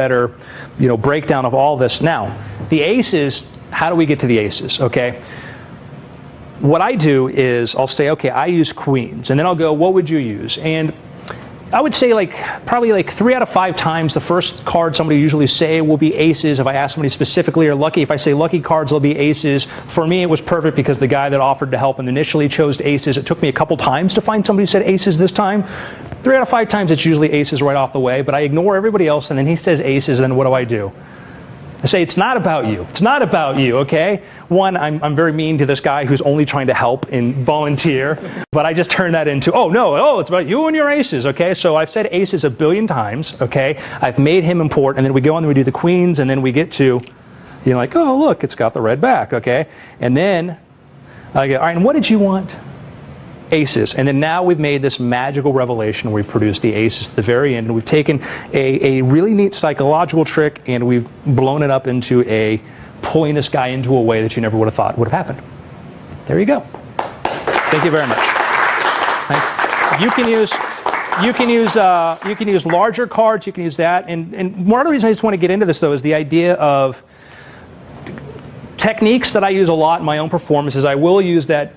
better, breakdown of all this. Now, the aces, how do we get to the aces, okay? What I do is I'll say, okay, I use queens, and then I'll go, what would you use? And I would say probably 3 out of 5 times the first card somebody usually say will be aces. If I ask somebody specifically, or lucky, if I say lucky cards, they'll be aces. For me, it was perfect because the guy that offered to help and initially chose aces. It took me a couple times to find somebody who said aces this time. 3 out of 5 times it's usually aces right off the way, but I ignore everybody else, and then he says aces, and then what do? I say, it's not about you. It's not about you, okay? One, I'm very mean to this guy who's only trying to help and volunteer, but I just turn that into, it's about you and your aces, okay? So I've said aces a billion times, okay? I've made him important, and then we go on and we do the queens, and then we get to, oh, look, it's got the red back, okay? And then I go, all right, and what did you want? Aces. And then now we've made this magical revelation. We've produced the aces at the very end, and we've taken a really neat psychological trick, and we've blown it up into a pulling this guy into a way that you never would have thought would have happened. There you go. Thank you very much. You can use larger cards. You can use that. And one of the reasons I just want to get into this, though, is the idea of techniques that I use a lot in my own performances. I will use that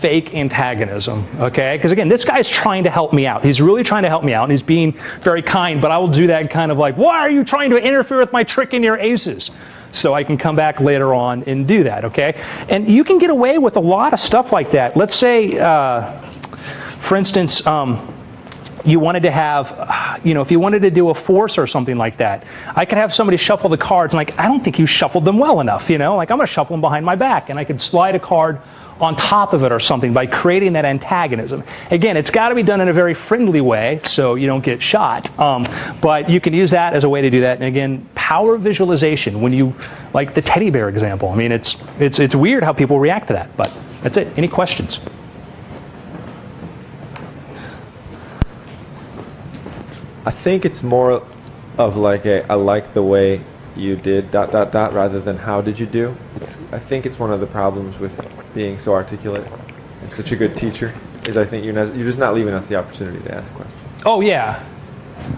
fake antagonism, okay? Because again, this guy's trying to help me out. He's really trying to help me out, and he's being very kind, but I will do that kind of like, why are you trying to interfere with my trick in your aces? So I can come back later on and do that, okay? And you can get away with a lot of stuff like that. Let's say, for instance, you wanted to have, if you wanted to do a force or something like that, I could have somebody shuffle the cards, and I don't think you shuffled them well enough, I'm going to shuffle them behind my back, and I could slide a card on top of it or something by creating that antagonism. Again, it's got to be done in a very friendly way so you don't get shot, but you can use that as a way to do that. And again, power of visualization, when you, like the teddy bear example, I mean, it's weird how people react to that, but that's it. Any questions? I think it's more of like I like the way you did ... rather than how did you do. I think it's one of the problems with being so articulate and such a good teacher is I think you're just not leaving us the opportunity to ask questions. Oh yeah.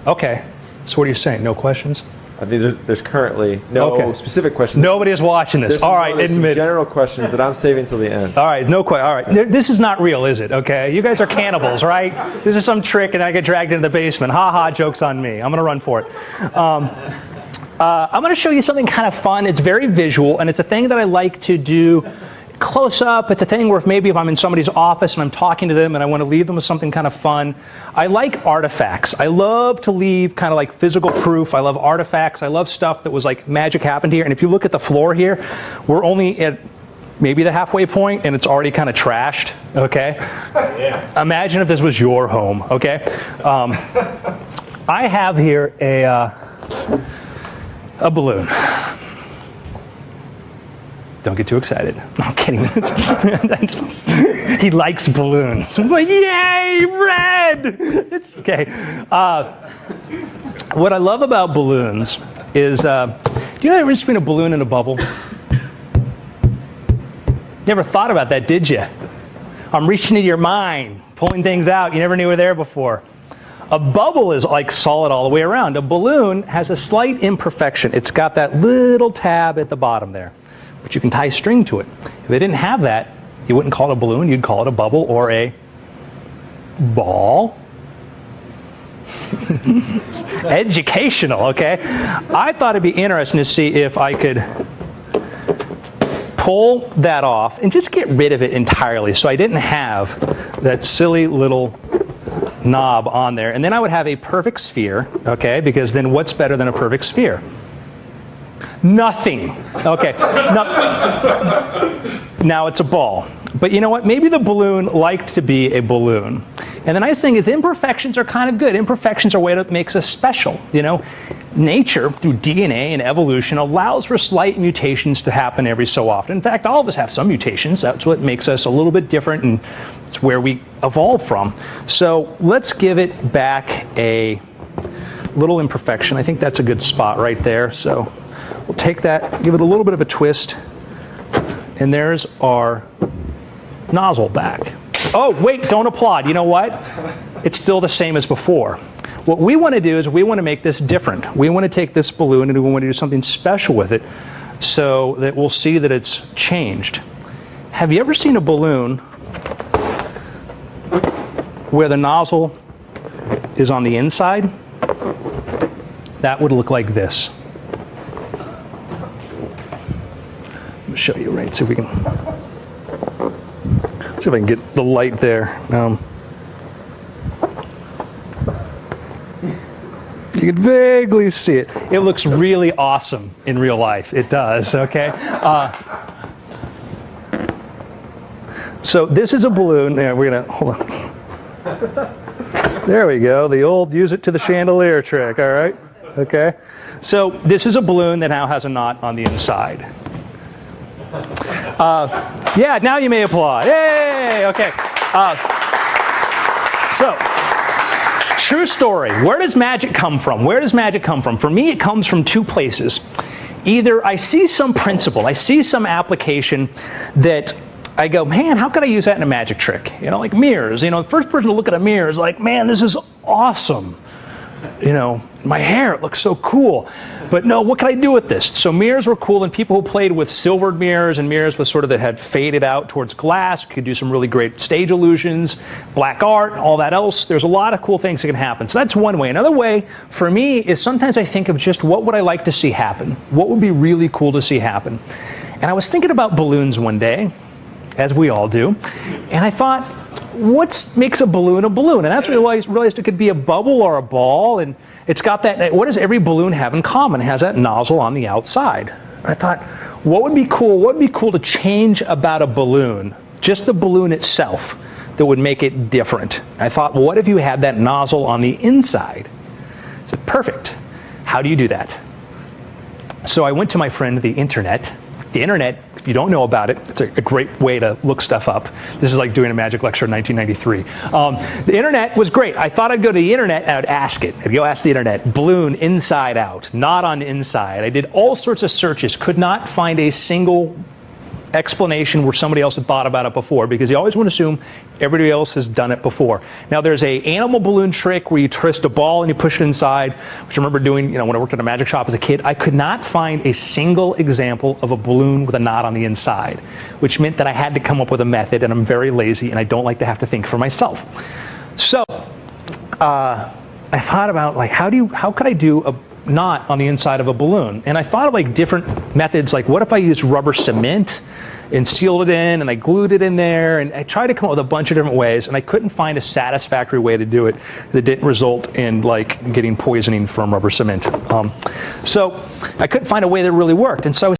Okay. So what are you saying? No questions? I think there's currently no specific questions. Nobody is watching this. All right, admit it. General questions that I'm saving till the end. All right, no question. All right, this is not real, is it? Okay, you guys are cannibals, right? This is some trick, and I get dragged into the basement. Ha ha! Joke's on me. I'm gonna run for it. I'm gonna show you something kind of fun. It's very visual, and it's a thing that I like to do close up. It's a thing where maybe if I'm in somebody's office and I'm talking to them and I want to leave them with something kind of fun. I like artifacts. I love to leave kind of like physical proof. I love artifacts. I love stuff that was like magic happened here. And if you look at the floor here, we're only at maybe the halfway point and it's already kind of trashed, okay? Yeah. Imagine if this was your home, okay? I have here a balloon. Don't get too excited. I'm kidding. He likes balloons. He's like, yay, red! It's okay. What I love about balloons is, do you know the difference between a balloon and a bubble? Never thought about that, did you? I'm reaching into your mind, pulling things out you never knew were there before. A bubble is like solid all the way around. A balloon has a slight imperfection. It's got that little tab at the bottom there. But you can tie string to it. If they didn't have that, you wouldn't call it a balloon, you'd call it a bubble or a ball. Educational, okay? I thought it'd be interesting to see if I could pull that off and just get rid of it entirely so I didn't have that silly little knob on there. And then I would have a perfect sphere, okay? Because then what's better than a perfect sphere? Nothing. Okay. Now it's a ball. But you know what? Maybe the balloon liked to be a balloon. And the nice thing is imperfections are kind of good. Imperfections are what makes us special. Nature, through DNA and evolution, allows for slight mutations to happen every so often. In fact, all of us have some mutations. That's what makes us a little bit different, and it's where we evolved from. So let's give it back a little imperfection. I think that's a good spot right there. So we'll take that, give it a little bit of a twist, and there's our nozzle back. Oh, wait, don't applaud. You know what? it's still the same as before. What we want to do is we want to make this different. We want to take this balloon and we want to do something special with it so that we'll see that it's changed. Have you ever seen a balloon where the nozzle is on the inside? That would look like this. Let me show you, right? See if we can. See if I can get the light there. You can vaguely see it. It looks really awesome in real life. It does, okay? So this is a balloon. Yeah, we're going to, hold on. There we go. The old use it to the chandelier trick, all right? Okay? So this is a balloon that now has a knot on the inside. Yeah, now you may applaud. Yay! Okay. So, true story. Where does magic come from? Where does magic come from? For me, it comes from two places. Either I see some principle, I see some application that I go, man, how could I use that in a magic trick? You know, like mirrors. You know, the first person to look at a mirror is like, man, this is awesome. You know, my hair, it looks so cool. But no, what can I do with this? So mirrors were cool, and people who played with silvered mirrors and mirrors with sort of that had faded out towards glass could do some really great stage illusions, black art, all that else. There's a lot of cool things that can happen. So that's one way. Another way for me is sometimes I think of just what would I like to see happen? What would be really cool to see happen? And I was thinking about balloons one day, as we all do, and I thought, what makes a balloon a balloon? And that's when I realized it could be a bubble or a ball, and it's got that, what does every balloon have in common? It has that nozzle on the outside. I thought, what would be cool? What would be cool to change about a balloon? Just the balloon itself that would make it different. I thought, well, what if you had that nozzle on the inside? I said, perfect. How do you do that? So I went to my friend, the internet. The internet, if you don't know about it, it's a great way to look stuff up. This is like doing a magic lecture in 1993. The internet was great. I thought I'd go to the internet and I'd ask it. I'd go ask the internet, balloon inside out, not on the inside. I did all sorts of searches, could not find a single explanation where somebody else had thought about it before, because you always want to assume everybody else has done it before. Now there's a animal balloon trick where you twist a ball and you push it inside, which I remember doing, you know, when I worked at a magic shop as a kid. I could not find a single example of a balloon with a knot on the inside, which meant that I had to come up with a method, and I'm very lazy and I don't like to have to think for myself. So I thought about, like, how could I do a knot on the inside of a balloon? And I thought of like different methods, like what if I used rubber cement and sealed it in and I glued it in there, and I tried to come up with a bunch of different ways, and I couldn't find a satisfactory way to do it that didn't result in like getting poisoning from rubber cement. So I couldn't find a way that really worked, and so